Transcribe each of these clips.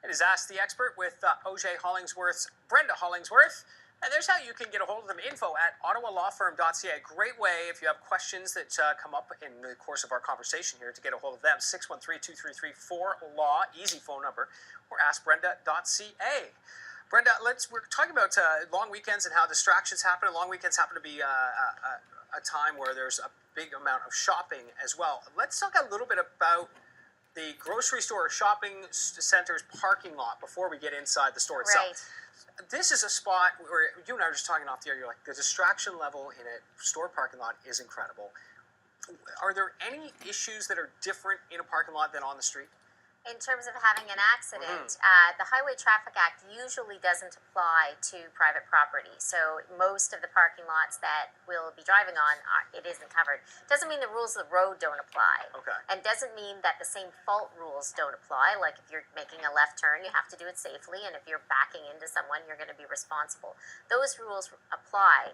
It is Ask the Expert with OJ Hollingsworth's Brenda Hollingsworth. And there's how you can get a hold of them. Info at ottawalawfirm.ca. Great way if you have questions that come up in the course of our conversation here to get a hold of them. 613-233-4LAW, easy phone number, or askbrenda.ca. Brenda, we're talking about long weekends and how distractions happen. And long weekends happen to be a time where there's a big amount of shopping as well. Let's talk a little bit about the grocery store or shopping center's parking lot before we get inside the store itself. Right. This is a spot where you and I were just talking off the air. You're like, the distraction level in a store parking lot is incredible. Are there any issues that are different in a parking lot than on the street? In terms of having an accident, the Highway Traffic Act usually doesn't apply to private property. So most of the parking lots that we'll be driving on, it isn't covered. Doesn't mean the rules of the road don't apply. Okay. And doesn't mean that the same fault rules don't apply. Like if you're making a left turn, you have to do it safely. And if you're backing into someone, you're going to be responsible. Those rules apply.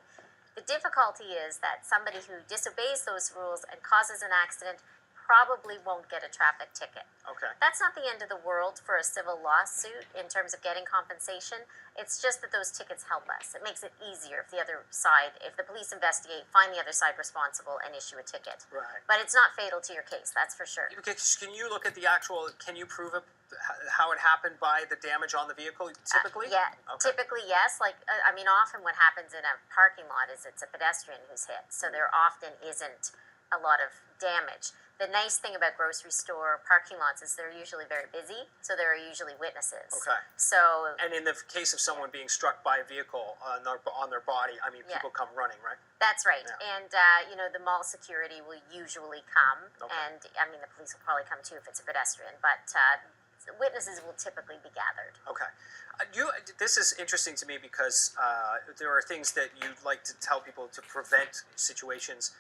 The difficulty is that somebody who disobeys those rules and causes an accident probably won't get a traffic ticket. Okay. That's not the end of the world for a civil lawsuit in terms of getting compensation. It's just that those tickets help us. It makes it easier if the police investigate, find the other side responsible, and issue a ticket. Right. But it's not fatal to your case, that's for sure. Okay, can you look at can you prove how it happened by the damage on the vehicle typically? Yeah, okay. Typically yes. Often what happens in a parking lot is it's a pedestrian who's hit, so there often isn't a lot of damage. The nice thing about grocery store parking lots is they're usually very busy, so there are usually witnesses. Okay. So. And in the case of someone being struck by a vehicle on their body, people come running, right? That's right. Yeah. And, the mall security will usually come, okay. And, the police will probably come too if it's a pedestrian, but witnesses will typically be gathered. Okay. This is interesting to me because there are things that you'd like to tell people to prevent situations.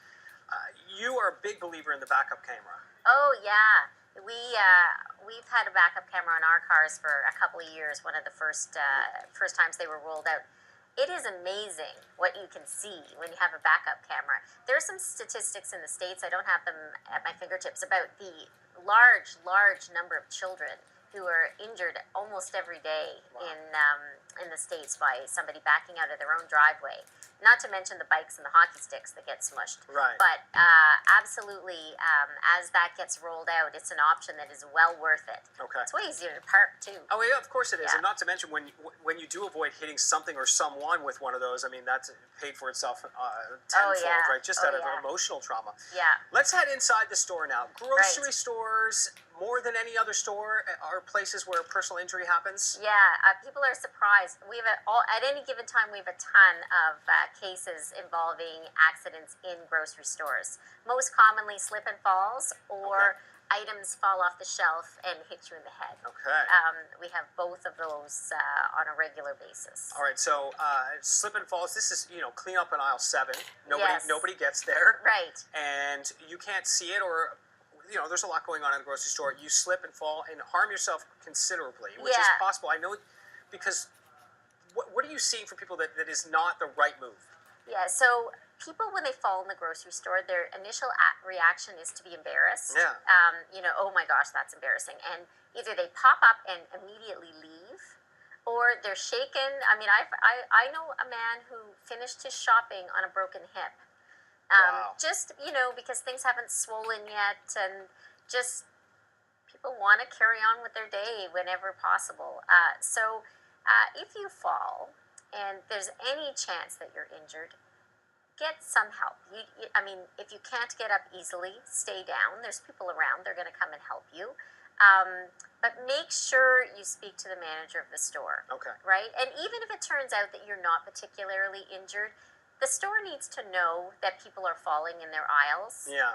You are a big believer in the backup camera. Oh, yeah. We've had a backup camera on our cars for a couple of years, one of the first times they were rolled out. It is amazing what you can see when you have a backup camera. There are some statistics in the States, I don't have them at my fingertips, about the large number of children who are injured almost every day. Wow. In the States by somebody backing out of their own driveway. Not to mention the bikes and the hockey sticks that get smushed. Right. But absolutely, as that gets rolled out, it's an option that is well worth it. Okay. It's way easier to park too. Oh yeah, of course it is. Yeah. And not to mention when you do avoid hitting something or someone with one of those, that's paid for itself tenfold, yeah. right? Just out of emotional trauma. Yeah. Let's head inside the store now. Grocery stores, more than any other store, are places where personal injury happens. Yeah, people are surprised. We have at any given time we have a ton of cases involving accidents in grocery stores. Most commonly slip and falls, or items fall off the shelf and hit you in the head. Okay. We have both of those on a regular basis. All right, so slip and falls. This is clean up in aisle 7. Yes. Nobody gets there. Right. And you can't see it, or there's a lot going on in the grocery store. You slip and fall and harm yourself considerably, which is possible. I know, because what are you seeing from people that is not the right move? Yeah, so people, when they fall in the grocery store, their initial reaction is to be embarrassed. Yeah. Oh my gosh, that's embarrassing. And either they pop up and immediately leave, or they're shaken. I know a man who finished his shopping on a broken hip. Wow. Just, because things haven't swollen yet, and just people want to carry on with their day whenever possible. So if you fall and there's any chance that you're injured, get some help. If you can't get up easily, stay down. There's people around. They're going to come and help you. But make sure you speak to the manager of the store. Okay. Right? And even if it turns out that you're not particularly injured, the store needs to know that people are falling in their aisles. Yeah.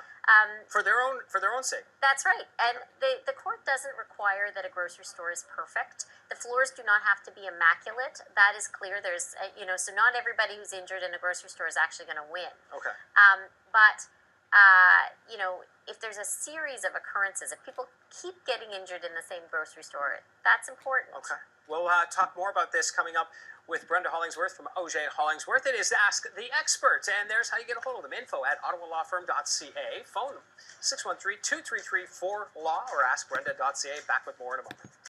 For their own sake. That's right. And the court doesn't require that a grocery store is perfect. The floors do not have to be immaculate. That is clear. There's so not everybody who's injured in a grocery store is actually going to win. Okay. But if there's a series of occurrences, if people keep getting injured in the same grocery store, that's important. Okay. We'll talk more about this coming up with Brenda Hollingsworth from OJ Hollingsworth. It is Ask the Expert, and there's how you get a hold of them. Info at ottawalawfirm.ca. Phone 613-233-4LAW or askbrenda.ca. Back with more in a moment.